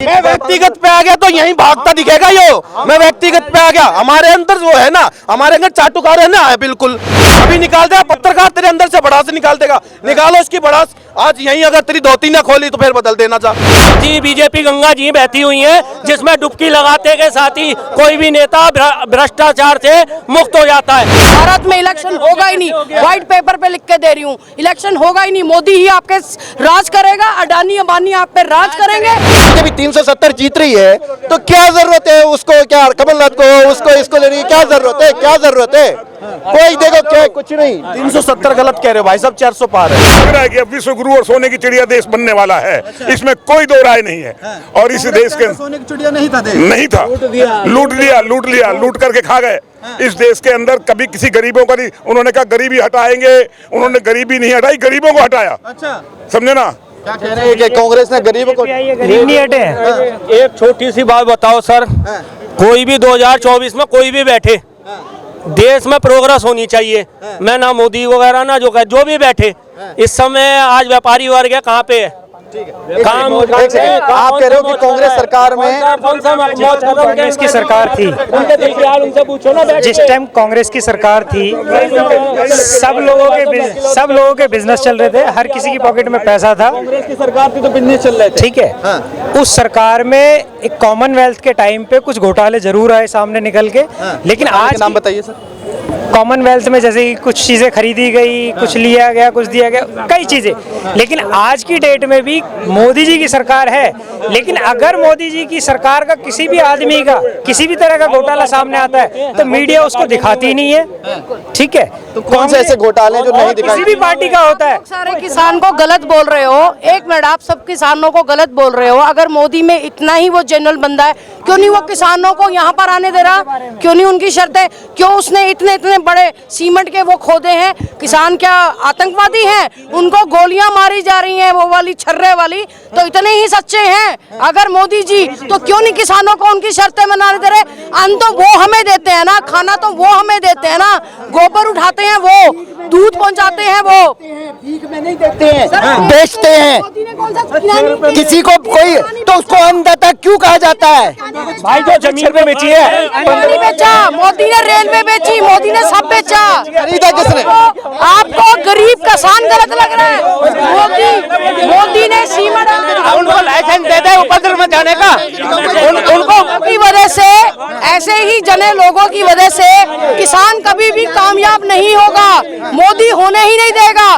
मैं व्यक्तिगत पे आ गया तो यहीं भागता दिखेगा यो। मैं व्यक्तिगत पे आ गया, हमारे अंदर वो है ना, हमारे अंदर चाटुकार है ना, है बिल्कुल। अभी निकाल देगा पत्रकार, तेरे अंदर से भड़ास निकाल देगा, निकालो उसकी भड़ास आज यहीं। अगर तेरी धोती ना खोली तो फिर बदल देना चाह जी। बीजेपी गंगा जी बहती हुई है, जिसमें डुबकी लगाते के साथ ही कोई भी नेता भ्रष्टाचार से मुक्त हो जाता है। भारत में इलेक्शन होगा ही नहीं, व्हाइट पेपर पे लिख के दे रही हूँ, इलेक्शन होगा ही नहीं। मोदी ही आपके राज करेगा, अडानी अंबानी आप पे राज करेंगे। 370 जीत रही है तो क्या जरूरत है उसको, क्या कमलनाथ को उसको इसको लेने की क्या जरूरत है, क्या जरूरत है? कोई देखो क्या कुछ नहीं। 370 गलत कह रहे हो भाई साहब, 400 पार है। लग रहा है कि अब विश्व गुरु और सोने की चिड़िया देश बनने वाला है, इसमें कोई दो राय नहीं है। और इस देश के सोने की चिड़िया नहीं था, नहीं था, लूट करके खा गए। इस देश के अंदर कभी किसी गरीबों का नहीं, उन्होंने कहा गरीबी हटाएंगे, उन्होंने गरीबी नहीं हटाई, गरीबों को हटाया। अच्छा समझे ना? क्या कह रहे हैं कि कांग्रेस ने गरीबों को गरीब नहीं हटे। एक छोटी सी बात बताओ सर, कोई भी 2024 में कोई भी बैठे, देश में प्रोग्रेस होनी चाहिए। मैं ना मोदी वगैरह ना जो भी बैठे, इस समय आज व्यापारी वर्ग है कहाँ पे है? काम आप कह रहे हो कि कांग्रेस सरकार में कांग्रेस की सरकार थी, जिस टाइम कांग्रेस की सरकार थी सब लोगों के बिजनेस चल रहे थे, हर किसी की पॉकेट में पैसा था। कांग्रेस की सरकार थी तो बिजनेस चल रहे थे, ठीक है। उस सरकार में एक कॉमनवेल्थ के टाइम पे कुछ घोटाले जरूर आए सामने निकल के, लेकिन आज नाम बताइए सर। कॉमनवेल्थ में जैसे कि कुछ चीजें खरीदी गई, कुछ लिया गया, कुछ दिया गया, कई चीजें। लेकिन आज की डेट में भी मोदी जी की सरकार है, लेकिन अगर मोदी जी की सरकार का किसी भी आदमी का किसी भी तरह का घोटाला सामने आता है तो मीडिया उसको दिखाती नहीं है, ठीक है। तो कौन से ऐसे घोटाले जो नहीं दिखाई? किसी भी पार्टी का होता है। सारे किसान को गलत बोल रहे हो, एक मिनट, आप सब किसानों को गलत बोल रहे हो। अगर मोदी में इतना ही वो जनरल बंदा है, क्यों नहीं वो किसानों को यहाँ पर आने दे रहा? क्यों नहीं उनकी शर्तें, क्यों उसने इतने बड़े सीमेंट के वो खोदे हैं? किसान क्या आतंकवादी हैं? उनको गोलियां मारी जा रही हैं, वो वाली छर्रे वाली, तो इतने ही सच्चे हैं अगर मोदी जी, तो क्यों नहीं किसानों को उनकी शर्तें मनाने दे रहे? अन्न तो वो हमें देते हैं ना, खाना तो वो हमें देते हैं ना, गोबर उठाते हैं वो, दूध पहुंचाते हैं वो, भीख में नहीं देते हैं, बेचते हैं। किसी को कोई तो उसको अन्नदाता क्यों कहा जाता है? भाई जो जमीन पे बेची है, मोदी बेचा, मोदी ने रेलवे बेची, मोदी ने सब बेचा। खरीदा किसने? आपको गरीब किसान गलत लग रहा है? मोदी ने सीमेंट, उनको लाइसेंस दे दे उपद्रव में जाने का। उनको की वजह से, ऐसे ही जने लोगों की वजह से किसान कभी भी कामयाब नहीं होगा, मोदी होने ही नहीं देगा।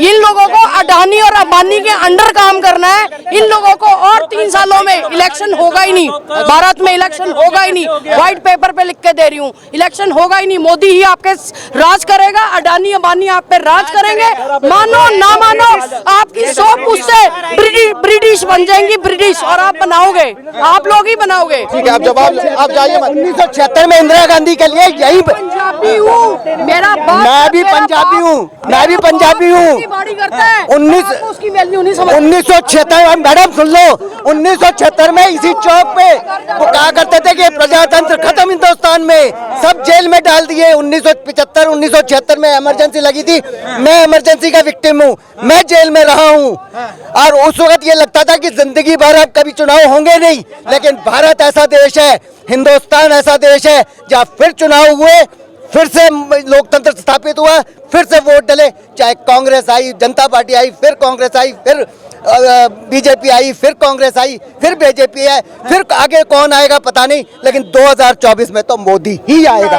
इन लोगों को अडानी और अंबानी के अंडर काम करना है, इन लोगों को। और 3 सालों में इलेक्शन होगा ही नहीं, भारत में इलेक्शन होगा ही नहीं, व्हाइट पेपर पे लिख के दे रही हूँ, इलेक्शन होगा ही नहीं। मोदी ही आपके राज करेगा, अडानी अंबानी आप पे राज करेंगे। मानो ना मानो, आपकी 100 पुश्ते ब्रिटिश बन जाएंगी, ब्रिटिश, और आप बनाओगे, आप लोग ही बनाओगे। ठीक है, आप जवाब आप जाइए। 1976 में इंदिरा गांधी के लिए यही पंजाबी हूँ, मेरा बाप, मैं भी पंजाबी हूँ, मैं भी पंजाबी हूँ। 1976 मैडम सुन लो, 1976 में इसी चौक पे वो कहा करते थे कि प्रजातंत्र खत्म हिंदुस्तान में, सब जेल में डाल दिए। 1975 1976 में इमरजेंसी लगी थी, मैं इमरजेंसी का विक्टिम हूँ, मैं जेल में रहा हूँ। और उस वक्त ये लगता था कि जिंदगी भर अब कभी चुनाव होंगे नहीं, लेकिन भारत ऐसा देश है, हिंदुस्तान ऐसा देश है जहाँ फिर चुनाव हुए, फिर से लोकतंत्र स्थापित हुआ, फिर से वोट डले। चाहे कांग्रेस आई, जनता पार्टी आई, फिर कांग्रेस आई, फिर बीजेपी आई, फिर कांग्रेस आई, फिर बीजेपी है, फिर आगे कौन आएगा पता नहीं, लेकिन 2024 में तो मोदी ही आएगा।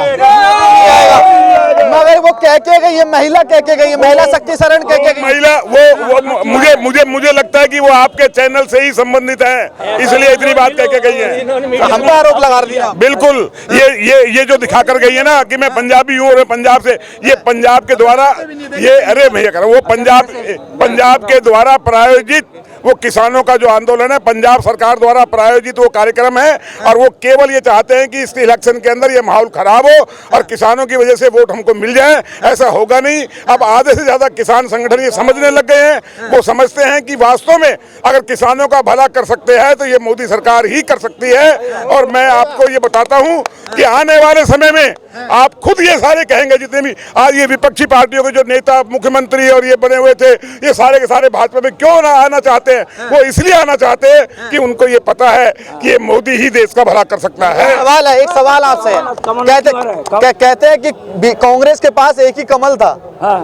मगर वो कह के गई है, महिला कह के गई है, महिला शक्ति शरण कह के गई। महिला वो मुझे लगता है कि वो आपके चैनल से ही संबंधित है, इसलिए इतनी बात कह के गई है। हम पे आरोप लगा दिया। बिल्कुल, ये जो दिखा कर गई है ना कि मैं पंजाबी हूँ और पंजाब से, ये पंजाब के द्वारा, ये अरे भैया करो, वो पंजाब के द्वारा प्रायोजित वो किसानों का जो आंदोलन है, पंजाब सरकार द्वारा प्रायोजित वो कार्यक्रम है। और वो केवल ये चाहते हैं कि इस इलेक्शन के अंदर ये माहौल खराब हो और किसानों की वजह से वोट हमको मिल जाए। ऐसा होगा नहीं। अब आधे से ज्यादा किसान संगठन ये समझने लग गए हैं, वो समझते हैं कि वास्तव में अगर किसानों का भला कर सकते हैं तो ये मोदी सरकार ही कर सकती है। और मैं आपको ये बताता हूँ कि आने वाले समय में आप खुद ये सारे कहेंगे, जितने भी आज ये विपक्षी पार्टियों के जो नेता, मुख्यमंत्री और ये बने हुए थे, ये सारे के सारे भाजपा में क्यों ना आना चाहते हैं? वो इसलिए आना चाहते हैं कि उनको ये पता है कि ये मोदी ही देश का भला कर सकता है। सवाल है, एक सवाल आपसे। कहते हैं कि कांग्रेस के पास एक ही कमल था,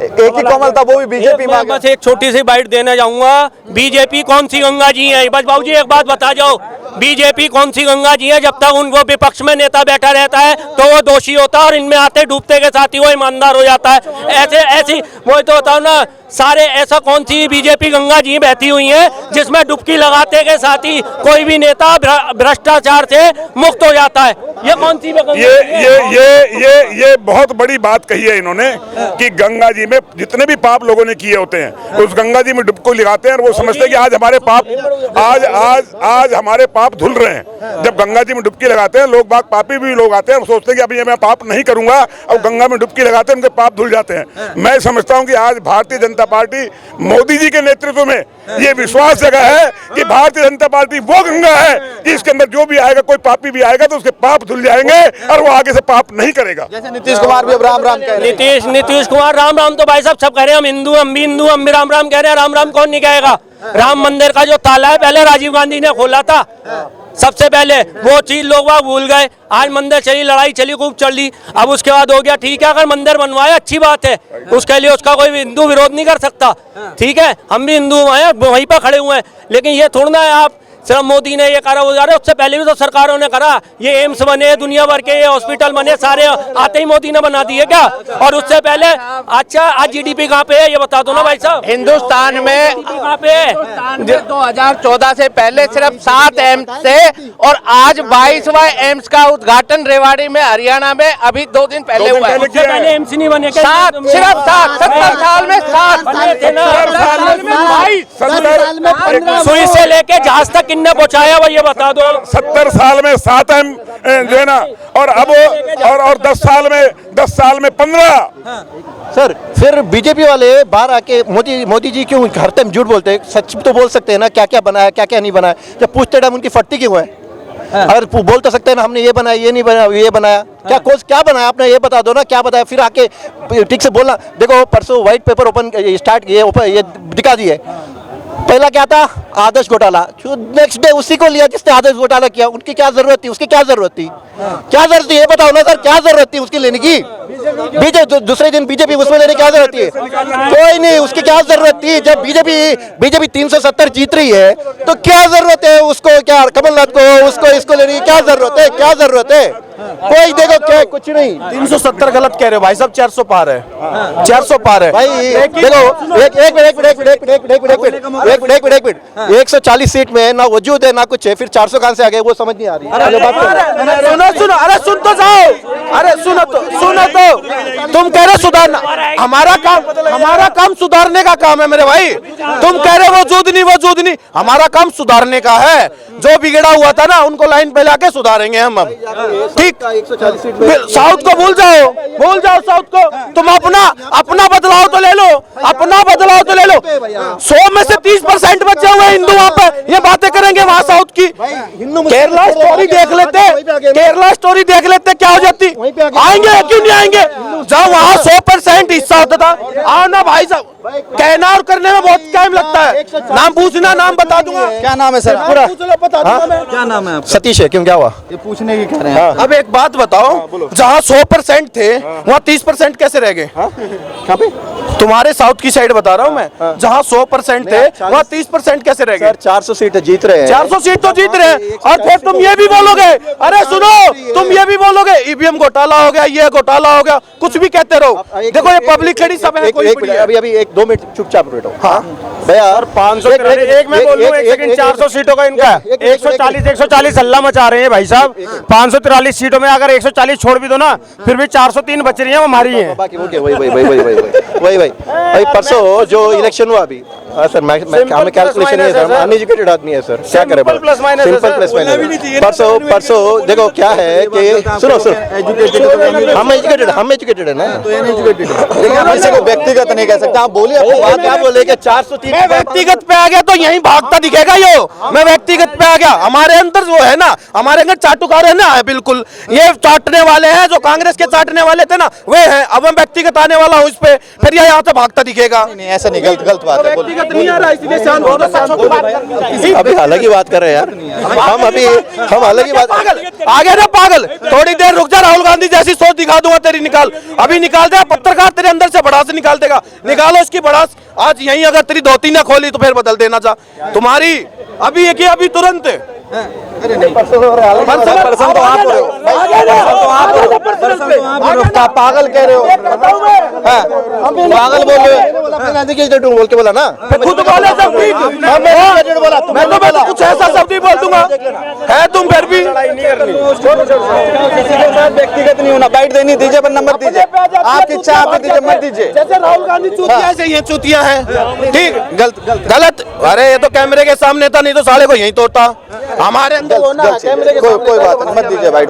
एक ही कमल था, वो भी बीजेपी में। बस एक छोटी सी बाइट देना चाहूंगा, बीजेपी कौन सी गंगा जी है? बस बाबू जी एक बात बता जाओ, बीजेपी कौन सी गंगा जी है? जब तक उनको विपक्ष में नेता बैठा रहता है तो वो दोषी होता है, और इनमें आते डूबते के साथ ही वो ईमानदार हो जाता है। ऐसी वो तो होता है ना, सारे ऐसा कौन सी बीजेपी गंगा जी बहती हुई है जिसमें डुबकी लगाते के साथ ही कोई भी नेता भ्रष्टाचार से मुक्त हो जाता है? ये कौन सी ये बहुत बड़ी बात कही है इन्होंने कि गंगा जी में जितने भी पाप लोगों ने किए होते हैं उस गंगा जी में डुबको लगाते हैं, और वो समझते हैं कि आज हमारे पाप आज हमारे पाप धुल रहे हैं। जब गंगा जी में डुबकी लगाते हैं, लोग बाग पापी भी लोग आते हैं और सोचते हैं कि अभी मैं पाप नहीं करूंगा, और गंगा में डुबकी लगाते हैं, उनके पाप धुल जाते हैं। मैं समझता हूं कि आज भारतीय जनता पार्टी मोदी जी के नेतृत्व में ये विश्वास जगह है कि भारतीय जनता पार्टी वो गंगा है कि इसके अंदर जो भी आएगा, कोई पापी भी आएगा तो उसके पाप धुल जाएंगे और वो आगे से पाप नहीं करेगा। जैसे नीतीश कुमार भी अब राम राम कह रहे हैं। नीतीश कुमार राम राम तो भाई साहब सब कह रहे हैं, हम हिंदू, हम भी हिंदू, हम भी राम राम कह रहे हैं। राम राम कौन नहीं कहेगा? राम मंदिर का जो ताला है पहले राजीव गांधी ने खोला था, सबसे पहले वो चीज लोग वहाँ भूल गए। आज मंदिर चली, लड़ाई चली, खूब चली, अब उसके बाद हो गया ठीक है, अगर मंदिर बनवाया अच्छी बात है, उसके लिए उसका कोई हिंदू विरोध नहीं कर सकता, ठीक है, हम भी हिंदू हैं, वहीं पर खड़े हुए हैं। लेकिन ये थोड़ा है आप सिर्फ मोदी ने ये करा वो जा रहे, उससे पहले भी तो सरकारों ने करा। ये एम्स बने, दुनिया भर के ये हॉस्पिटल बने, सारे आते ही मोदी ने बना दिए क्या? और उससे पहले अच्छा आज जीडीपी कहाँ पे है ये बता दो ना भाई साहब। हिंदुस्तान में कहाँ पे है? 2014 से पहले सिर्फ 7 एम्स थे और आज 22वां एम्स का उद्घाटन रेवाड़ी में, हरियाणा में अभी 2 दिन पहले हुआ है। उससे पहले एम्स नहीं बने क्या? 7, सिर्फ 7, 70 साल में 7 सुई से लेके जहाज तक किन्ने पहुंचाया वो ये बता दो। 70 साल में 7 एम जो है ना, और अब और 10 साल में 15। सर फिर बीजेपी वाले बाहर आके मोदी जी क्यों हर टाइम झूठ बोलते हैं? सच तो बोल सकते हैं ना, क्या क्या बनाया, क्या क्या नहीं बनाया। जब पूछते टाइम उनकी फटती क्यों है? अगर बोल तो सकते हैं ना, हमने ये बनाया, ये नहीं बनाया, ये बनाया, क्या बनाया आपने, ये बता दो ना, क्या बताया। फिर आके ठीक से बोलना। देखो परसों व्हाइट पेपर ये दिखा दिए। पहला क्या था? आदर्श घोटाला। नेक्स्ट डे उसी को लिया जिसने आदर्श घोटाला किया। उनकी क्या जरूरत थी? उसकी क्या जरूरत थी? क्या जरूरत थी ये बताओ ना सर, क्या जरूरत थी उसकी लेने की? बीजेपी दूसरे दिन बीजेपी उसमें लेने की क्या जरूरत थी? कोई नहीं, उसकी क्या जरूरत थी? जब बीजेपी 370 जीत रही है तो क्या जरूरत है उसको, क्या कमलनाथ को उसको इसको लेने की क्या जरूरत है? क्या जरूरत है? कोई देखो क्या, कुछ नहीं। 370 गलत कह रहे हो भाई साहब, 400 पार है, 400 पार है भाई। देखो एक मिनट 140 सीट में ना वजूद है ना कुछ है, फिर 400 कहां से आ गए वो समझ नहीं आ रही। सुनो, अरे सुन तो जाओ, अरे सुनो तो तुम कह रहे सुधारना, हमारा काम सुधारने का काम है मेरे भाई। तुम कह रहे वजूद नहीं, हमारा काम सुधारने का है। जो बिगड़ा हुआ था ना उनको लाइन पे लाके सुधारेंगे हम। अब ठीक, साउथ को भूल जाओ साउथ को। तुम अपना बदलाव तो ले लो, 100 में से 30% बचे हुए हिंदू वहाँ पे ये बातें करेंगे वहाँ साउथ की। केरला स्टोरी देख लेते क्या हो जाती। आएंगे क्यों नहीं आएंगे? जब वहाँ 100% हिस्सा होता था। आओ ना भाई साहब, कहना और करने में बहुत टाइम लगता है। नाम पूछना, नाम बता दूंगा। क्या नाम है सर? पूरा बता दूंगा मैं। क्या नाम है? सतीश है। क्यों, क्या हुआ? ये पूछने की कह रहे हैं। अब एक बात बताओ, जहाँ 100% थे वहाँ 30% कैसे रह गए? कहाँ पे? तुम्हारे साउथ की साइड बता रहा हूँ मैं। जहाँ 100% थे वहाँ 30% कैसे रह गए? 400 सीट जीत रहे हैं। 400 सीट तो जीत रहे हैं। और फिर तुम ये भी बोलोगे, अरे सुनो, तुम ये भी बोलोगे ईवीएम घोटाला हो गया, ये घोटाला हो गया, कुछ भी कहते रहो। देखो ये पब्लिक खड़ी सब है। अभी 1-2 मिनट चुपचाप बैठो। हाँ भैया, 500 एक मैं बोल रहा हूँ, 400 सीटों का इनका 140 हल्ला मचा रहे हैं भाई साहब। 543 सीटों में अगर 140 छोड़ भी दो ना, फिर भी 403 बच रही है, वो हमारी है। वही परसों जो इलेक्शन हुआ, अभी सर मैं हमें कैलकुलेशन नहीं है सर, हम अनएजुकेटेड आदमी है सर, क्या करें? Simple plus minus है, सिंपल सर। Plus minus. परसों देखो क्या है कि सुनो हम एजुकेटेड है ना, किसी को व्यक्तिगत नहीं कह सकता, आप बोलिए अपनी बात। क्या बोले कि 403 मैं व्यक्तिगत पे आ गया तो यहीं भागता दिखेगा यो। मैं व्यक्तिगत पे आ गया, हमारे अंदर वो है ना, हमारे अंदर चाटुकार है ना, है बिल्कुल। ये चाटने वाले हैं जो कांग्रेस के चाटने वाले थे ना, वे हैं। अब मैं व्यक्तिगत आने वाला हूँ इस पे, फिर ये यहाँ से भागता दिखेगा। नहीं ऐसा नहीं, गलत बात है। व्यक्तिगत नहीं आ रहा, इसलिए शांत हो जाओ। अभी अलग ही बात कर रहे हैं यार, हम अलग ही बात। आगे ना पागल, थोड़ी देर रुक जा, राहुल गांधी जैसी सोच दिखा दूंगा तेरी। निकाल, अभी निकाल दे। पत्रकार तेरे अंदर से भड़ास निकाल देगा, निकालो उसकी भड़ास। आज यहीं अगर तेरी धोती ना खोली तो फिर बदल देना जा तुम्हारी। अभी एक अभी तुरंत पागल कह रहे हो, पागल बोल रहे हो, बोल के बोला ना, खुद बोले सब ठीक। मैं तो कुछ ऐसा शब्द ही बोल दूंगा, है तुम फिर भी। व्यक्तिगत नहीं होना, बाइट देनी दीजिए पर नंबर दीजिए, आपकी इच्छा आप दीजिए, मत दीजिए। जैसे राहुल गांधी चूतिया से ये चूतिया है, ठीक। गलत। अरे ये तो कैमरे के सामने था, नहीं तो साले को यहीं तोड़ता। हमारे अंदर कोई बात नहीं, मत दीजिए बाइट।